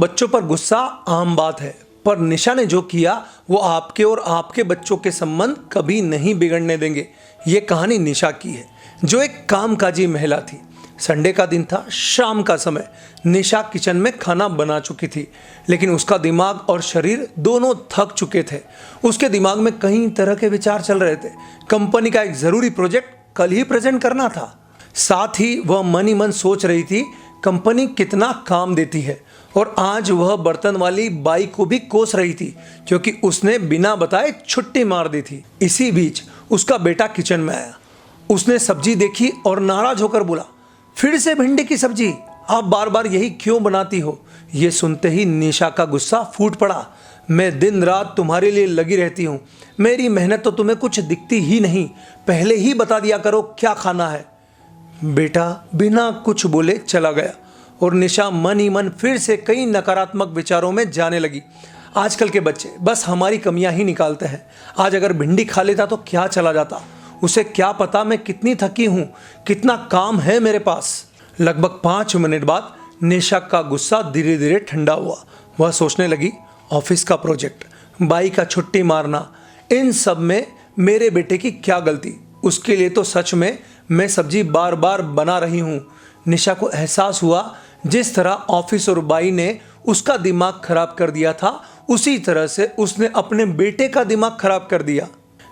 बच्चों पर गुस्सा आम बात है, पर निशा ने जो किया वो आपके और आपके बच्चों के संबंध कभी नहीं बिगड़ने देंगे। ये कहानी निशा की है, जो एक कामकाजी महिला थी। संडे का दिन था, शाम का समय। निशा किचन में खाना बना चुकी थी, लेकिन उसका दिमाग और शरीर दोनों थक चुके थे। उसके दिमाग में कई तरह के विचार चल रहे थे। कंपनी का एक ज़रूरी प्रोजेक्ट कल ही प्रेजेंट करना था। साथ ही वह मन ही मन सोच रही थी कंपनी कितना काम देती है, और आज वह बर्तन वाली बाई को भी कोस रही थी क्योंकि उसने बिना बताए छुट्टी मार दी थी। इसी बीच उसका बेटा किचन में आया। उसने सब्जी देखी और नाराज होकर बोला, फिर से भिंडी की सब्जी? आप बार बार यही क्यों बनाती हो? ये सुनते ही निशा का गुस्सा फूट पड़ा। मैं दिन रात तुम्हारे लिए लगी रहती हूँ, मेरी मेहनत तो तुम्हें कुछ दिखती ही नहीं। पहले ही बता दिया करो क्या खाना है। बेटा बिना कुछ बोले चला गया और निशा मन ही मन फिर से कई नकारात्मक विचारों में जाने लगी। आजकल के बच्चे बस हमारी कमियां ही निकालते हैं। आज अगर भिंडी खा लेता तो क्या चला जाता? उसे क्या पता मैं कितनी थकी हूँ, कितना काम है मेरे पास। लगभग 5 मिनट बाद निशा का गुस्सा धीरे धीरे ठंडा हुआ। वह सोचने लगी, ऑफिस का प्रोजेक्ट, बाई का छुट्टी मारना, इन सब में मेरे बेटे की क्या गलती? उसके लिए तो सच में मैं सब्जी बार बार बना रही हूँ। निशा को एहसास हुआ जिस तरह ऑफिस और बाई ने उसका दिमाग खराब कर दिया था, उसी तरह से उसने अपने बेटे का दिमाग खराब कर दिया।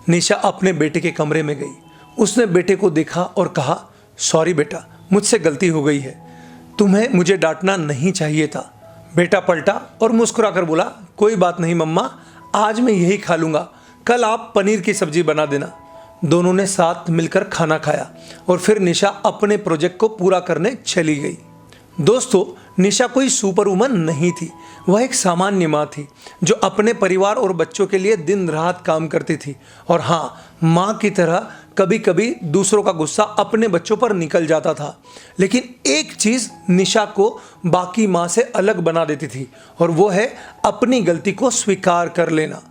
निशा अपने बेटे के कमरे में गई। उसने बेटे को देखा और कहा, सॉरी बेटा, मुझसे गलती हो गई है, तुम्हें मुझे डांटना नहीं चाहिए था। बेटा पलटा और मुस्कुरा कर बोला, कोई बात नहीं मम्मा, आज मैं यही खा लूँगा, कल आप पनीर की सब्जी बना देना। दोनों ने साथ मिलकर खाना खाया और फिर निशा अपने प्रोजेक्ट को पूरा करने चली गई। दोस्तों, निशा कोई सुपर वुमन नहीं थी। वह एक सामान्य माँ थी जो अपने परिवार और बच्चों के लिए दिन रात काम करती थी। और हाँ, माँ की तरह कभी कभी दूसरों का गुस्सा अपने बच्चों पर निकल जाता था। लेकिन एक चीज़ निशा को बाकी माँ से अलग बना देती थी, और वो है अपनी गलती को स्वीकार कर लेना।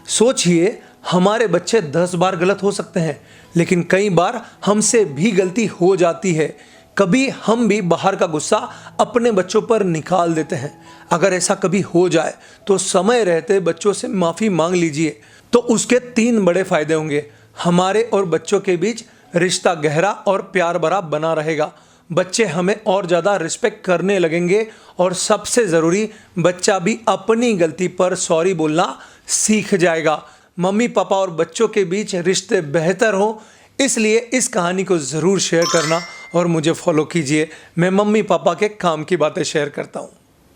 सोचिए, हमारे बच्चे 10 बार गलत हो सकते हैं, लेकिन कई बार हमसे भी गलती हो जाती है। कभी हम भी बाहर का गुस्सा अपने बच्चों पर निकाल देते हैं। अगर ऐसा कभी हो जाए तो समय रहते बच्चों से माफ़ी मांग लीजिए। तो उसके 3 बड़े फायदे होंगे। हमारे और बच्चों के बीच रिश्ता गहरा और प्यार भरा बना रहेगा। बच्चे हमें और ज़्यादा रिस्पेक्ट करने लगेंगे, और सबसे ज़रूरी, बच्चा भी अपनी गलती पर सॉरी बोलना सीख जाएगा। मम्मी पापा और बच्चों के बीच रिश्ते बेहतर हों, इसलिए इस कहानी को ज़रूर शेयर करना और मुझे फॉलो कीजिए। मैं मम्मी पापा के काम की बातें शेयर करता हूँ।